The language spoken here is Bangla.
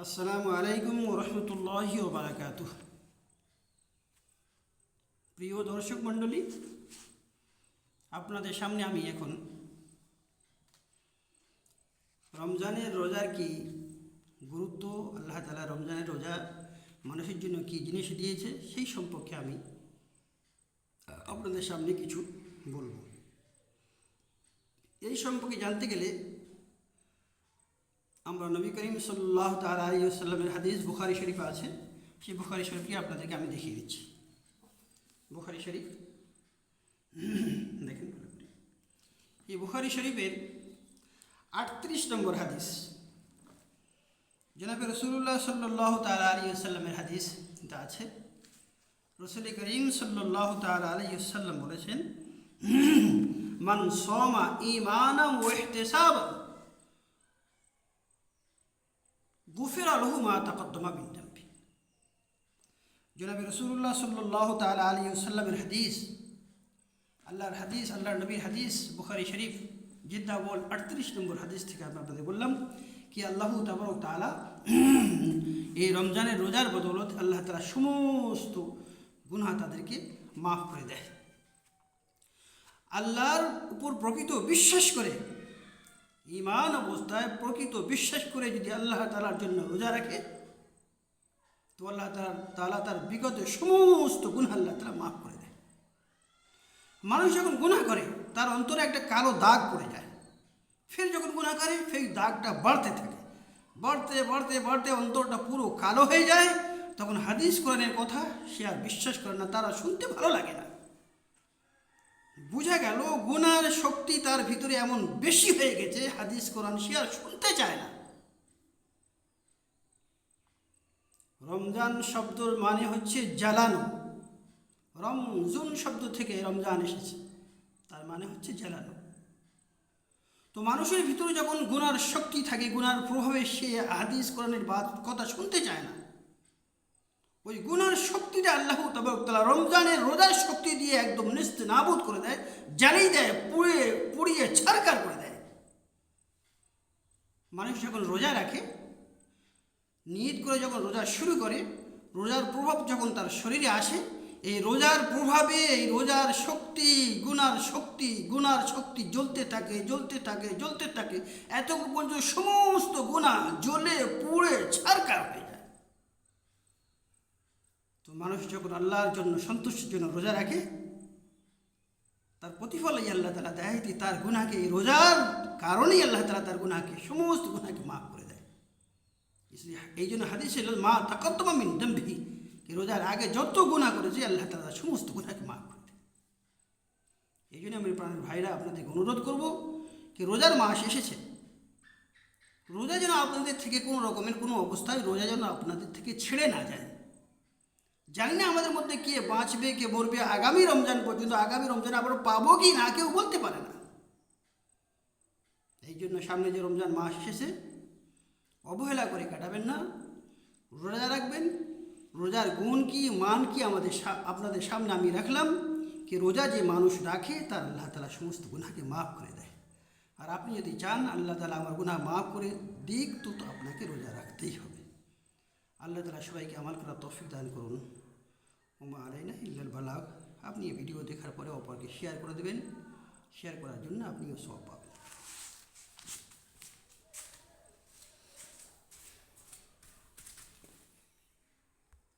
আসসালামু আলাইকুম ওরহমতুল্লাহি ওবারাকাতুহ। প্রিয় দর্শক মণ্ডলী, আপনাদের সামনে আমি এখন রমজানের রোজার কি গুরুত্ব, আল্লাহ তাআলা রমজানের রোজা মানুষের জন্য কি জিনিস দিয়েছে সেই সম্পর্কে আমি আপনাদের সামনে কিছু বলবো। এই সম্পর্কে জানতে গেলে আমরা নবী করিম সাল্লাল্লাহু তাআলা আলাইহি ওয়াসাল্লামের হাদিস বুখারী শরীফে আছে, সেই বুখারী শরীফকে আপনাদেরকে আমি দেখিয়ে দিচ্ছি। বুখারী শরীফ দেখেন, এই বুখারী শরীফের 38 নম্বর হাদিস, জনাবে রাসূলুল্লাহ সাল্লাল্লাহু তাআলা আলাইহি ওয়াসাল্লামের হাদিস এটা আছে। রাসূল করিম সাল্লাল্লাহু তাআলা আলাইহি ওয়াসাল্লাম বলেছেন, মান সামা ঈমানান ওয়া ইহতিসাবান গুফিরা লাহু মা তাকদ্দামা মিন যামবি। জনাবে রাসূলুল্লাহ সাল্লাল্লাহু তাআলা আলাইহি ওয়াসাল্লামের হাদিস, আল্লাহর হাদিস, আল্লাহর নবীর হাদিস, বুখারী শরীফ জিদ্দা বল 38 নম্বর হাদিস থেকে আমি আপনাদের বললাম কি আল্লাহ তাবারক তাআলা এই রমজানের রোজার বদৌলত আল্লাহ তাআলা সমস্ত গুনাহ তাদেরকে মাফ করে দেয়। আল্লাহর উপর প্রকৃত বিশ্বাস করে, ঈমান অবস্থায় প্রকৃত বিশ্বাস করে যদি আল্লাহ তাআলার জন্য রোজা রাখে, তো আল্লাহ তাআলা তার বিগত সমস্ত গুনাহ আল্লাহ তাআলা মাফ করে দেয়। মানুষ যখন গুনাহ করে তার অন্তরে একটা কালো দাগ পড়ে যায়, ফের যখন গুনাহ করে সেই দাগটা বাড়তে থাকে, বাড়তে বাড়তে বাড়তে অন্তরটা পুরো কালো হয়ে যায়। তখন হাদিস কোরআনের কথা সে আর বিশ্বাস করে না, তারা শুনতে ভালো লাগে না। বোঝা গেল গুনার শক্তি তার ভিতরে এমন বেশি হয়ে গেছে, হাদিস কোরআন সে আর শুনতে চায় না। রমজান শব্দর মানে হচ্ছে জ্বালানো। রমজুন শব্দ থেকে রমজান এসেছে, তার মানে হচ্ছে জ্বালানো। তো মানুষের ভিতরে যখন গুনার শক্তি থাকে, গুনার প্রভাবে সে হাদিস কোরআনের কথা শুনতে চায় না। ওই গুনার শক্তিটা আল্লাহ তাবারক তাআলা রমজানের রোজার শক্তি দিয়ে একদম নেস্তেনাবুদ করে দেয়, জ্বালিয়ে দেয়, পুড়িয়ে ছারখার করে দেয়। মানুষ যখন রোজা রাখে, নিয়ত করে যখন রোজা শুরু করে, রোজার প্রভাব যখন তার শরীরে আসে, এই রোজার প্রভাবে এই রোজার শক্তি, গুনার শক্তি জ্বলতে থাকে, জ্বলতে থাকে, জ্বলতে থাকে, এতক্ষণ পর্যন্ত সমস্ত গুনাহ জ্বলে পুড়ে ছারখার হয়ে যায়। তো মানুষ যখন আল্লাহর জন্য সন্তুষ্টির জন্য রোজা রাখে, তার প্রতিফলই আল্লাহ তাআলা দেয়, তার গুনাহকে এই রোজার কারণেই আল্লাহ তাআলা তার গুনাহকে, সমস্ত গুনাহকে মাফ করে দেয়। এই জন্য হাদিসে মা তাকদ্দামা মিন যামবি, রোজার আগে যত গুনাহ করেছে আল্লাহ তাআলা সমস্ত গুনাহকে মাফ করে দেয়। এই জন্য আমি প্রাণের ভাইরা আপনাদেরকে অনুরোধ করব কি রোজার মাস এসেছে, রোজা যেন আপনাদের থেকে কোনো রকমের কোনো অবস্থায় রোজা যেন আপনাদের থেকে ছেড়ে না যায়। জানি না আমাদের মধ্যে কে বাঁচবে, কে মরবে আগামী রমজান পর্যন্ত, আগামী রমজান আবার পাবো কি না কেউ বলতে পারে না। এই জন্য সামনে যে রমজান মাস এসেছে অবহেলা করে কাটাবেন না, রোজা রাখবেন। রোজার গুণ কি, মান কি আপনাদের সামনে আমি রাখলাম কি রোজা যে মানুষ রাখে তার আল্লাহ তাআলা সমস্ত গুনাহকে মাফ করে দেয়। আর আপনি যদি চান আল্লাহ তাআলা আমার গুনাহ মাফ করে দিক, তো আপনাকে রোজা রাখতেই হবে। আল্লাহ তাআলা সবাইকে আমল করার তৌফিক দান করুন। ওমা আলাইনা ইল্লাল বালাগ। আপনি এই ভিডিও দেখার পরে অপরকে শেয়ার করে দেবেন, শেয়ার করার জন্য আপনিও সওয়াব পাবেন।